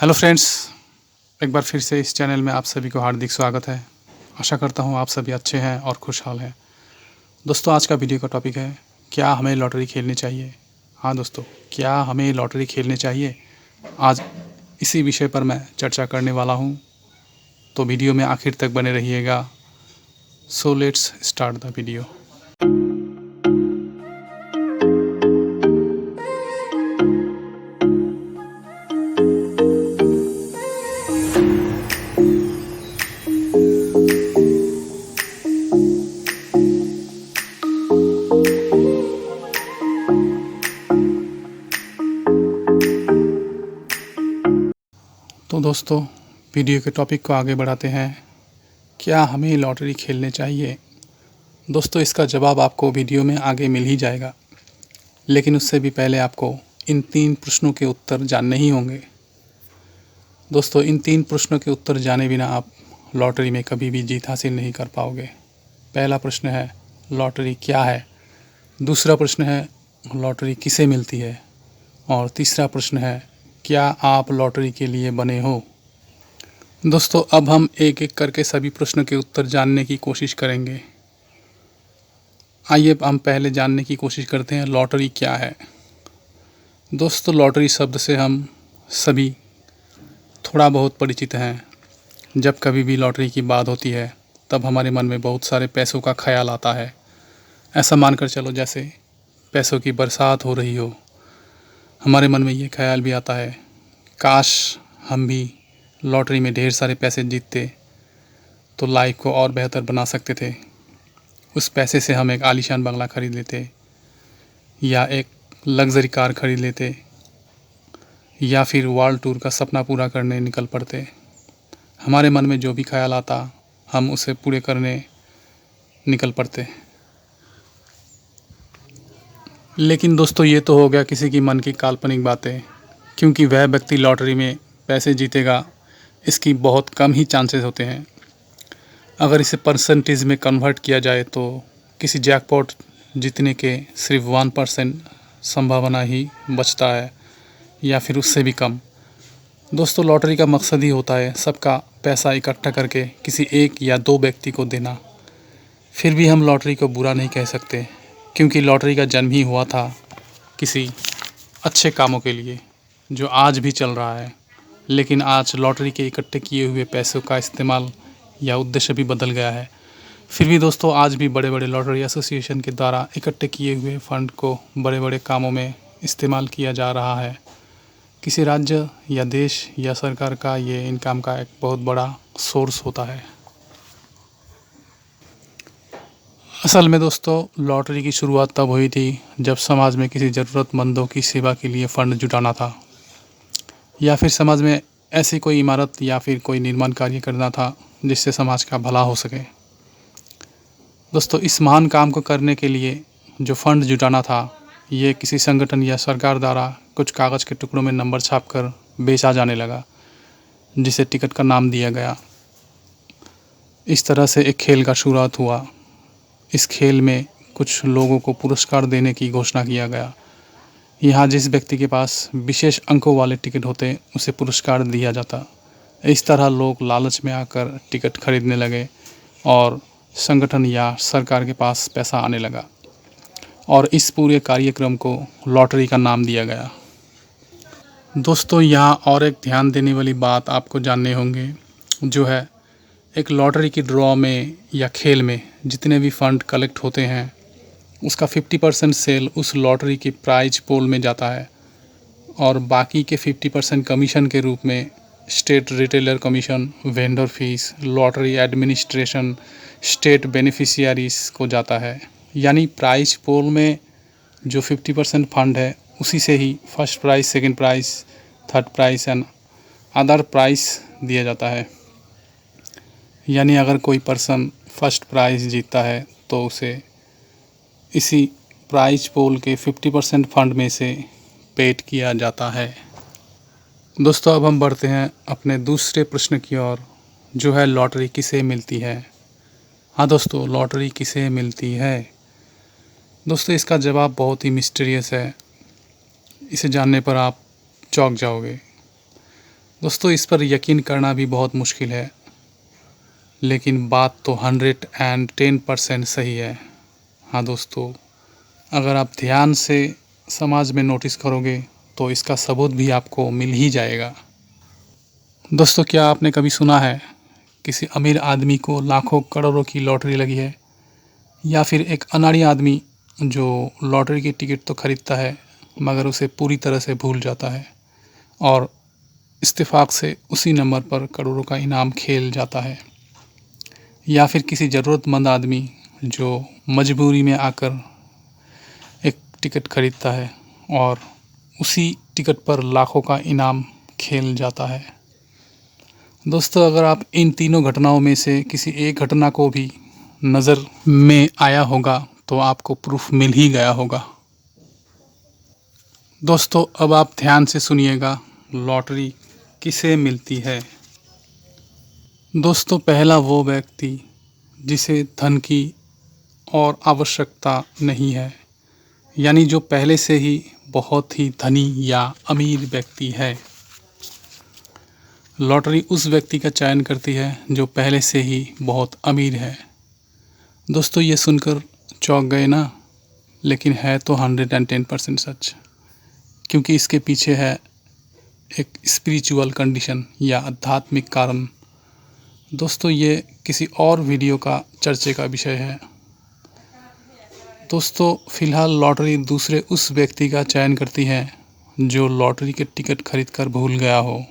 Hello friends, एक बार फिर से इस चैनल में आप सभी को हार्दिक स्वागत है। आशा करता हूँ आप सभी अच्छे हैं और खुशहाल हैं। दोस्तों, आज का वीडियो का टॉपिक है, क्या हमें लॉटरी खेलनी चाहिए। हाँ दोस्तों, क्या हमें लॉटरी खेलनी चाहिए, आज इसी विषय पर मैं चर्चा करने वाला हूँ। तो वीडियो में आखिर तक बने रहिएगा। So let's start the video. तो दोस्तों, वीडियो के टॉपिक को आगे बढ़ाते हैं। क्या हमें लॉटरी खेलने चाहिए। दोस्तों, इसका जवाब आपको वीडियो में आगे मिल ही जाएगा, लेकिन उससे भी पहले आपको इन 3 प्रश्नों के उत्तर जानने ही होंगे। दोस्तों, इन 3 प्रश्नों के उत्तर जाने बिना आप लॉटरी में कभी भी जीत हासिल नहीं कर पाओगे। पहला प्रश्न है, लॉटरी क्या है। दूसरा प्रश्न है, लॉटरी किसे मिलती है। और तीसरा प्रश्न है, क्या आप लॉटरी के लिए बने हो। दोस्तों, अब हम एक एक करके सभी प्रश्नों के उत्तर जानने की कोशिश करेंगे। आइए हम पहले जानने की कोशिश करते हैं, लॉटरी क्या है। दोस्तों, लॉटरी शब्द से हम सभी थोड़ा बहुत परिचित हैं। जब कभी भी लॉटरी की बात होती है तब हमारे मन में बहुत सारे पैसों का ख्याल आता है। ऐसा मानकर चलो जैसे पैसों की बरसात हो रही हो। हमारे मन में ये ख्याल भी आता है, काश हम भी लॉटरी में ढेर सारे पैसे जीतते तो लाइफ को और बेहतर बना सकते थे। उस पैसे से हम एक आलीशान बंगला ख़रीद लेते, या एक लग्जरी कार ख़रीद लेते, या फिर वर्ल्ड टूर का सपना पूरा करने निकल पड़ते। हमारे मन में जो भी ख्याल आता हम उसे पूरे करने निकल पड़ते। लेकिन दोस्तों, ये तो हो गया किसी की मन की काल्पनिक बातें, क्योंकि वह व्यक्ति लॉटरी में पैसे जीतेगा इसकी बहुत कम ही चांसेस होते हैं। अगर इसे परसेंटेज में कन्वर्ट किया जाए तो किसी जैकपॉट जीतने के सिर्फ 1% संभावना ही बचता है, या फिर उससे भी कम। दोस्तों, लॉटरी का मकसद ही होता है सबका पैसा इकट्ठा करके किसी एक या 2 व्यक्ति को देना। फिर भी हम लॉटरी को बुरा नहीं कह सकते, क्योंकि लॉटरी का जन्म ही हुआ था किसी अच्छे कामों के लिए, जो आज भी चल रहा है। लेकिन आज लॉटरी के इकट्ठे किए हुए पैसों का इस्तेमाल या उद्देश्य भी बदल गया है। फिर भी दोस्तों, आज भी बड़े बड़े लॉटरी एसोसिएशन के द्वारा इकट्ठे किए हुए फंड को बड़े बड़े कामों में इस्तेमाल किया जा रहा है। किसी राज्य या देश या सरकार का ये इनकम का एक बहुत बड़ा सोर्स होता है। असल में दोस्तों, लॉटरी की शुरुआत तब हुई थी जब समाज में किसी ज़रूरतमंदों की सेवा के लिए फ़ंड जुटाना था, या फिर समाज में ऐसी कोई इमारत या फिर कोई निर्माण कार्य करना था जिससे समाज का भला हो सके। दोस्तों, इस महान काम को करने के लिए जो फ़ंड जुटाना था, ये किसी संगठन या सरकार द्वारा कुछ कागज़ के टुकड़ों में नंबर छापकर बेचा जाने लगा, जिसे टिकट का नाम दिया गया। इस तरह से एक खेल का शुरुआत हुआ। इस खेल में कुछ लोगों को पुरस्कार देने की घोषणा किया गया। यहाँ जिस व्यक्ति के पास विशेष अंकों वाले टिकट होते उसे पुरस्कार दिया जाता। इस तरह लोग लालच में आकर टिकट खरीदने लगे और संगठन या सरकार के पास पैसा आने लगा, और इस पूरे कार्यक्रम को लॉटरी का नाम दिया गया। दोस्तों, यहाँ और एक ध्यान देने वाली बात आपको जानने होंगे, जो है एक लॉटरी की ड्रॉ में या खेल में जितने भी फ़ंड कलेक्ट होते हैं उसका 50% सेल उस लॉटरी की प्राइज पोल में जाता है, और बाकी के 50% कमीशन के रूप में state retailer commission, vendor fees, lottery administration, state beneficiaries को जाता है। यानी प्राइज पोल में जो 50% फंड है उसी से ही first prize, second prize, third prize and other prize दिया जाता है। यानी अगर कोई पर्सन फर्स्ट प्राइज़ जीतता है तो उसे इसी प्राइज पोल के 50% फंड में से पेड किया जाता है। दोस्तों, अब हम बढ़ते हैं अपने दूसरे प्रश्न की ओर, जो है लॉटरी किसे मिलती है। हाँ दोस्तों, लॉटरी किसे मिलती है। दोस्तों, इसका जवाब बहुत ही मिस्टीरियस है। इसे जानने पर आप चौंक जाओगे। दोस्तों इस पर यकीन करना भी बहुत मुश्किल है, लेकिन बात तो 110% सही है। हाँ दोस्तों, अगर आप ध्यान से समाज में नोटिस करोगे तो इसका सबूत भी आपको मिल ही जाएगा। दोस्तों क्या आपने कभी सुना है किसी अमीर आदमी को लाखों करोड़ों की लॉटरी लगी है, या फिर एक अनाड़ी आदमी जो लॉटरी की टिकट तो खरीदता है मगर उसे पूरी तरह से भूल जाता है और इत्तेफाक से उसी नंबर पर करोड़ों का इनाम खेल जाता है, या फिर किसी ज़रूरतमंद आदमी जो मजबूरी में आकर एक टिकट खरीदता है और उसी टिकट पर लाखों का इनाम खेल जाता है। दोस्तों अगर आप इन तीनों घटनाओं में से किसी एक घटना को भी नज़र में आया होगा तो आपको प्रूफ मिल ही गया होगा। दोस्तों अब आप ध्यान से सुनिएगा, लॉटरी किसे मिलती है। दोस्तों पहला वो व्यक्ति जिसे धन की और आवश्यकता नहीं है, यानी जो पहले से ही बहुत ही धनी या अमीर व्यक्ति है। लॉटरी उस व्यक्ति का चयन करती है जो पहले से ही बहुत अमीर है। दोस्तों ये सुनकर चौंक गए ना, लेकिन है तो 110% सच, क्योंकि इसके पीछे है एक स्पिरिचुअल कंडीशन या आध्यात्मिक कारण। दोस्तों ये किसी और वीडियो का चर्चे का विषय है। दोस्तों फ़िलहाल लॉटरी दूसरे उस व्यक्ति का चयन करती है जो लॉटरी के टिकट खरीद कर भूल गया हो।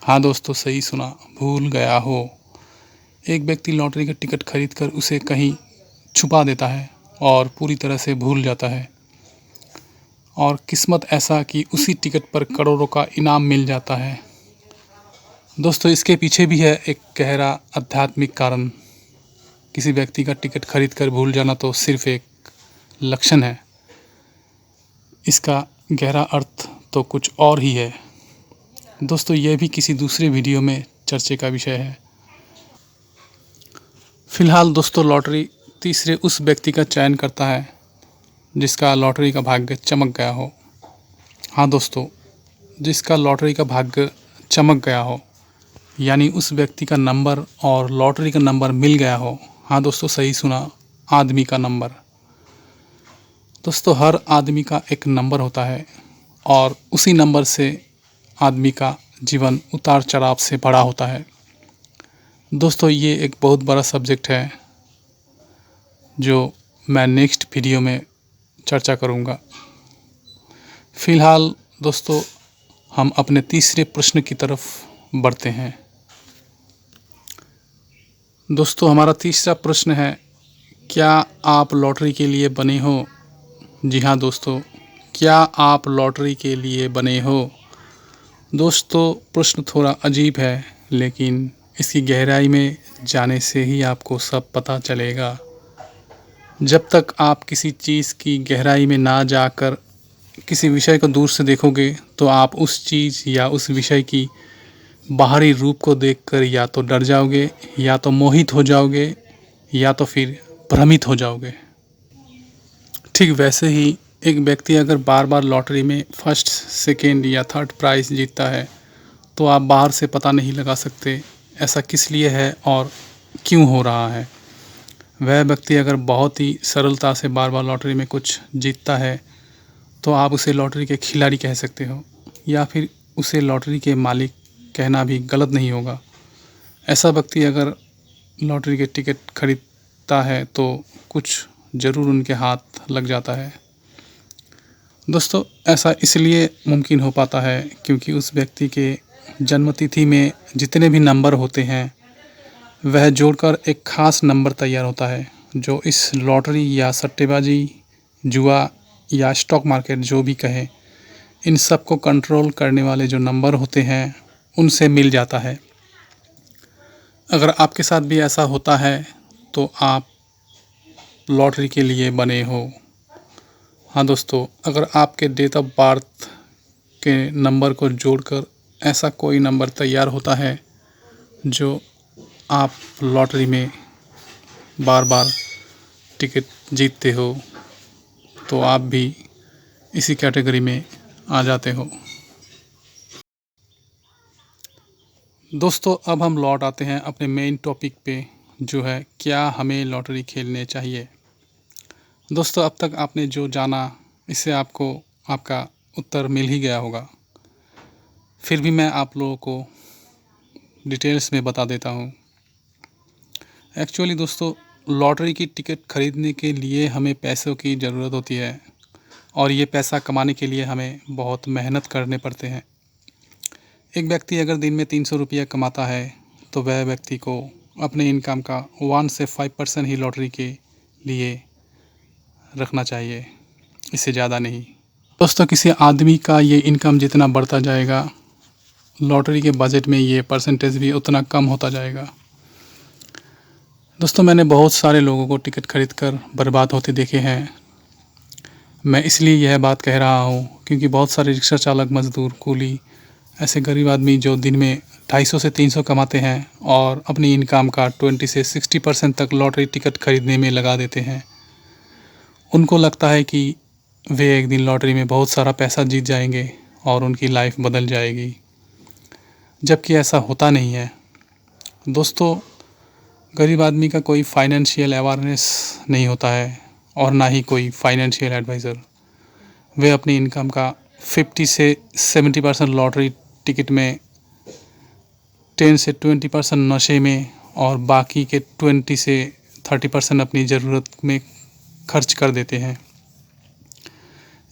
हाँ दोस्तों सही सुना, भूल गया हो। एक व्यक्ति लॉटरी का टिकट खरीद कर उसे कहीं छुपा देता है और पूरी तरह से भूल जाता है, और किस्मत ऐसा कि उसी टिकट पर करोड़ों का इनाम मिल जाता है। दोस्तों इसके पीछे भी है एक गहरा आध्यात्मिक कारण। किसी व्यक्ति का टिकट खरीद कर भूल जाना तो सिर्फ एक लक्षण है, इसका गहरा अर्थ तो कुछ और ही है। दोस्तों यह भी किसी दूसरे वीडियो में चर्चे का विषय है। फ़िलहाल दोस्तों लॉटरी तीसरे उस व्यक्ति का चयन करता है जिसका लॉटरी का भाग्य चमक गया हो। हाँ दोस्तों, जिसका लॉटरी का भाग्य चमक गया हो, यानी उस व्यक्ति का नंबर और लॉटरी का नंबर मिल गया हो। हाँ दोस्तों सही सुना, आदमी का नंबर। दोस्तों हर आदमी का एक नंबर होता है और उसी नंबर से आदमी का जीवन उतार चढ़ाव से भरा होता है। दोस्तों ये एक बहुत बड़ा सब्जेक्ट है जो मैं नेक्स्ट वीडियो में चर्चा करूँगा। फ़िलहाल दोस्तों हम अपने तीसरे प्रश्न की तरफ बढ़ते हैं। दोस्तों हमारा तीसरा प्रश्न है, क्या आप लॉटरी के लिए बने हो? जी हाँ दोस्तों, क्या आप लॉटरी के लिए बने हो? दोस्तों प्रश्न थोड़ा अजीब है, लेकिन इसकी गहराई में जाने से ही आपको सब पता चलेगा। जब तक आप किसी चीज़ की गहराई में ना जाकर किसी विषय को दूर से देखोगे तो आप उस चीज़ या उस विषय की बाहरी रूप को देखकर या तो डर जाओगे, या तो मोहित हो जाओगे, या तो फिर भ्रमित हो जाओगे। ठीक वैसे ही एक व्यक्ति अगर बार बार लॉटरी में फर्स्ट, सेकेंड या थर्ड प्राइज़ जीतता है तो आप बाहर से पता नहीं लगा सकते ऐसा किस लिए है और क्यों हो रहा है। वह व्यक्ति अगर बहुत ही सरलता से बार बार लॉटरी में कुछ जीतता है तो आप उसे लॉटरी के खिलाड़ी कह सकते हो, या फिर उसे लॉटरी के मालिक कहना भी गलत नहीं होगा। ऐसा व्यक्ति अगर लॉटरी के टिकट खरीदता है तो कुछ ज़रूर उनके हाथ लग जाता है। दोस्तों ऐसा इसलिए मुमकिन हो पाता है क्योंकि उस व्यक्ति के जन्मतिथि में जितने भी नंबर होते हैं वह जोड़कर एक ख़ास नंबर तैयार होता है, जो इस लॉटरी या सट्टेबाजी, जुआ या स्टॉक मार्केट जो भी कहें, इन सब को कंट्रोल करने वाले जो नंबर होते हैं उनसे मिल जाता है। अगर आपके साथ भी ऐसा होता है तो आप लॉटरी के लिए बने हो। हाँ दोस्तों, अगर आपके डेट ऑफ बर्थ के नंबर को जोड़कर ऐसा कोई नंबर तैयार होता है जो आप लॉटरी में बार बार टिकट जीतते हो तो आप भी इसी कैटेगरी में आ जाते हो। दोस्तों अब हम लौट आते हैं अपने मेन टॉपिक पे, जो है क्या हमें लॉटरी खेलने चाहिए। दोस्तों अब तक आपने जो जाना, इससे आपको आपका उत्तर मिल ही गया होगा। फिर भी मैं आप लोगों को डिटेल्स में बता देता हूँ। एक्चुअली दोस्तों, लॉटरी की टिकट खरीदने के लिए हमें पैसों की ज़रूरत होती है, और ये पैसा कमाने के लिए हमें बहुत मेहनत करने पड़ते हैं। एक व्यक्ति अगर दिन में 300 रुपया कमाता है तो वह व्यक्ति को अपने इनकम का 1 से 5% ही लॉटरी के लिए रखना चाहिए, इससे ज़्यादा नहीं। दोस्तों किसी आदमी का ये इनकम जितना बढ़ता जाएगा, लॉटरी के बजट में ये परसेंटेज भी उतना कम होता जाएगा। दोस्तों मैंने बहुत सारे लोगों को टिकट खरीद कर बर्बाद होते देखे हैं। मैं इसलिए यह बात कह रहा हूँ क्योंकि बहुत सारे रिक्शा चालक, मज़दूर, कूली, ऐसे गरीब आदमी जो दिन में 250 से 300 कमाते हैं और अपनी इनकम का 20 से 60% तक लॉटरी टिकट खरीदने में लगा देते हैं। उनको लगता है कि वे एक दिन लॉटरी में बहुत सारा पैसा जीत जाएंगे और उनकी लाइफ बदल जाएगी, जबकि ऐसा होता नहीं है। दोस्तों गरीब आदमी का कोई फाइनेंशियल अवेयरनेस नहीं होता है और ना ही कोई फाइनेंशियल एडवाइज़र। वे अपनी इनकम का 50 से 70% लॉटरी टिकट में, 10 से 20% नशे में और बाकी के 20 से 30% अपनी ज़रूरत में खर्च कर देते हैं।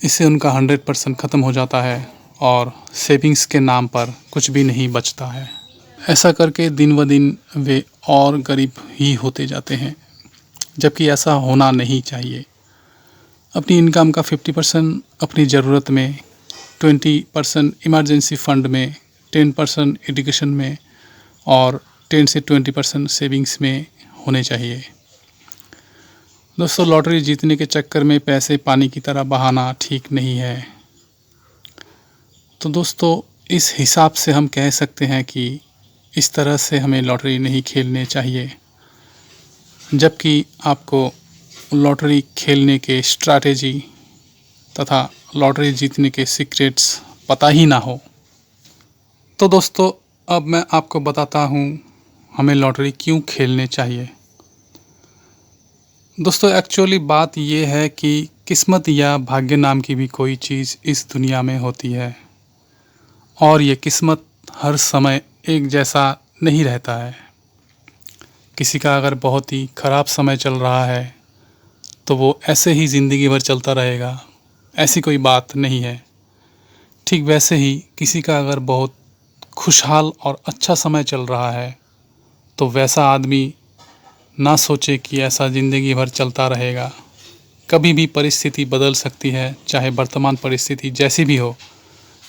इससे उनका 100% ख़त्म हो जाता है और सेविंग्स के नाम पर कुछ भी नहीं बचता है। ऐसा करके दिन ब दिन वे और गरीब ही होते जाते हैं, जबकि ऐसा होना नहीं चाहिए। अपनी इनकम का 50% अपनी ज़रूरत में, 20% इमरजेंसी फ़ंड में, 10% एजुकेशन में और 10 से 20% सेविंग्स में होने चाहिए। दोस्तों लॉटरी जीतने के चक्कर में पैसे पानी की तरह बहाना ठीक नहीं है। तो दोस्तों इस हिसाब से हम कह सकते हैं कि इस तरह से हमें लॉटरी नहीं खेलने चाहिए, जबकि आपको लॉटरी खेलने के स्ट्रैटेजी तथा लॉटरी जीतने के सीक्रेट्स पता ही ना हो। तो दोस्तों अब मैं आपको बताता हूँ हमें लॉटरी क्यों खेलने चाहिए। दोस्तों एक्चुअली बात ये है कि किस्मत या भाग्य नाम की भी कोई चीज़ इस दुनिया में होती है, और ये किस्मत हर समय एक जैसा नहीं रहता है। किसी का अगर बहुत ही ख़राब समय चल रहा है तो वो ऐसे ही ज़िंदगी भर चलता रहेगा, ऐसी कोई बात नहीं है। ठीक वैसे ही किसी का अगर बहुत खुशहाल और अच्छा समय चल रहा है तो वैसा आदमी ना सोचे कि ऐसा ज़िंदगी भर चलता रहेगा। कभी भी परिस्थिति बदल सकती है, चाहे वर्तमान परिस्थिति जैसी भी हो।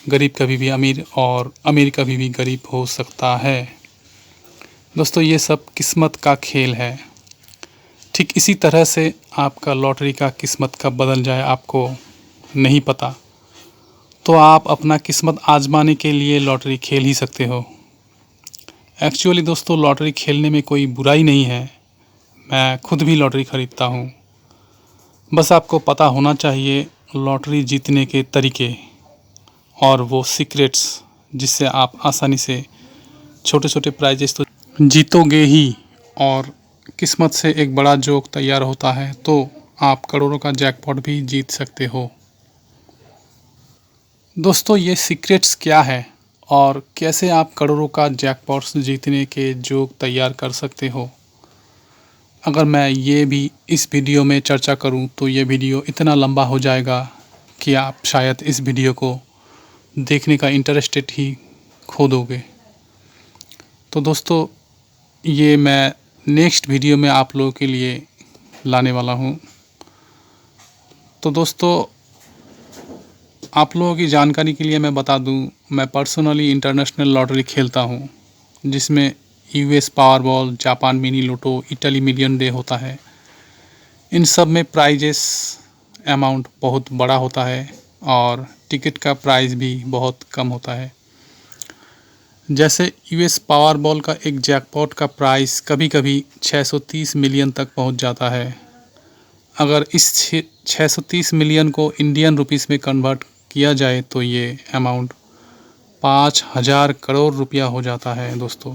गरीब कभी भी अमीर और अमीर कभी भी गरीब हो सकता है। दोस्तों ये सब किस्मत का खेल है। ठीक इसी तरह से आपका लॉटरी का किस्मत कब बदल जाए आपको नहीं पता, तो आप अपना किस्मत आजमाने के लिए लॉटरी खेल ही सकते हो। एक्चुअली दोस्तों लॉटरी खेलने में कोई बुराई नहीं है। मैं खुद भी लॉटरी ख़रीदता हूँ। बस आपको पता होना चाहिए लॉटरी जीतने के तरीके और वो सीक्रेट्स, जिससे आप आसानी से छोटे छोटे प्राइजेस तो जीतोगे ही, और किस्मत से एक बड़ा जोक तैयार होता है तो आप करोड़ों का जैकपॉट भी जीत सकते हो। दोस्तों ये सीक्रेट्स क्या है और कैसे आप करोड़ों का जैकपॉट्स जीतने के जोक तैयार कर सकते हो, अगर मैं ये भी इस वीडियो में चर्चा करूं तो ये वीडियो इतना लंबा हो जाएगा कि आप शायद इस वीडियो को देखने का इंटरेस्टेड ही खो दोगे। तो दोस्तों ये मैं नेक्स्ट वीडियो में आप लोगों के लिए लाने वाला हूँ। तो दोस्तों आप लोगों की जानकारी के लिए मैं बता दूँ, मैं पर्सनली इंटरनेशनल लॉटरी खेलता हूँ, जिसमें यूएस पावरबॉल, जापान मिनी लोटो, इटली मिलियन डे होता है। इन सब में प्राइजेस अमाउंट बहुत बड़ा होता है और टिकट का प्राइस भी बहुत कम होता है। जैसे यूएस पावरबॉल का एक जैकपॉट का प्राइस कभी कभी 630 मिलियन तक पहुंच जाता है। अगर इस 630 मिलियन को इंडियन रुपीस में कन्वर्ट किया जाए तो ये अमाउंट 5,000 करोड़ रुपया हो जाता है दोस्तों,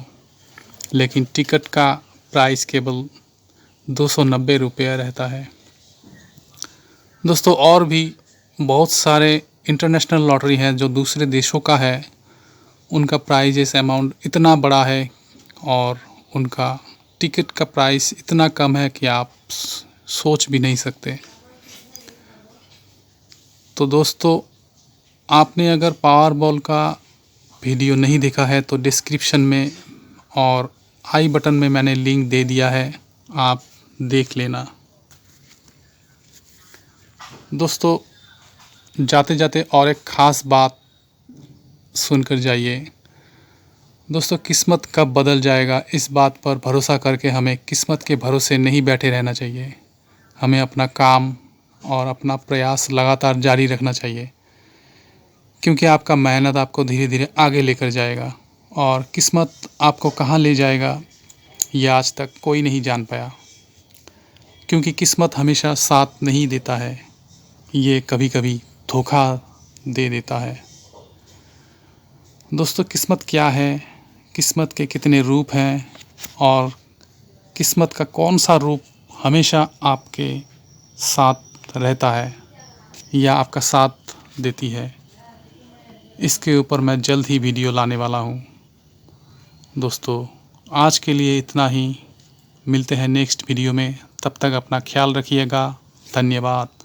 लेकिन टिकट का प्राइस केवल 290 रुपया रहता है। दोस्तों और भी बहुत सारे इंटरनेशनल लॉटरी हैं जो दूसरे देशों का है, उनका प्राइजेस अमाउंट इतना बड़ा है और उनका टिकट का प्राइस इतना कम है कि आप सोच भी नहीं सकते। तो दोस्तों आपने अगर पावरबॉल का वीडियो नहीं देखा है तो डिस्क्रिप्शन में और आई बटन में मैंने लिंक दे दिया है, आप देख लेना। दोस्तों जाते जाते और एक ख़ास बात सुनकर जाइए। दोस्तों किस्मत कब बदल जाएगा इस बात पर भरोसा करके हमें किस्मत के भरोसे नहीं बैठे रहना चाहिए। हमें अपना काम और अपना प्रयास लगातार जारी रखना चाहिए, क्योंकि आपका मेहनत आपको धीरे धीरे आगे लेकर जाएगा और किस्मत आपको कहाँ ले जाएगा ये आज तक कोई नहीं जान पाया, क्योंकि किस्मत हमेशा साथ नहीं देता है, ये कभी कभी धोखा दे देता है। दोस्तों किस्मत क्या है, किस्मत के कितने रूप हैं और किस्मत का कौन सा रूप हमेशा आपके साथ रहता है या आपका साथ देती है, इसके ऊपर मैं जल्द ही वीडियो लाने वाला हूँ। दोस्तों आज के लिए इतना ही, मिलते हैं नेक्स्ट वीडियो में, तब तक अपना ख्याल रखिएगा। धन्यवाद।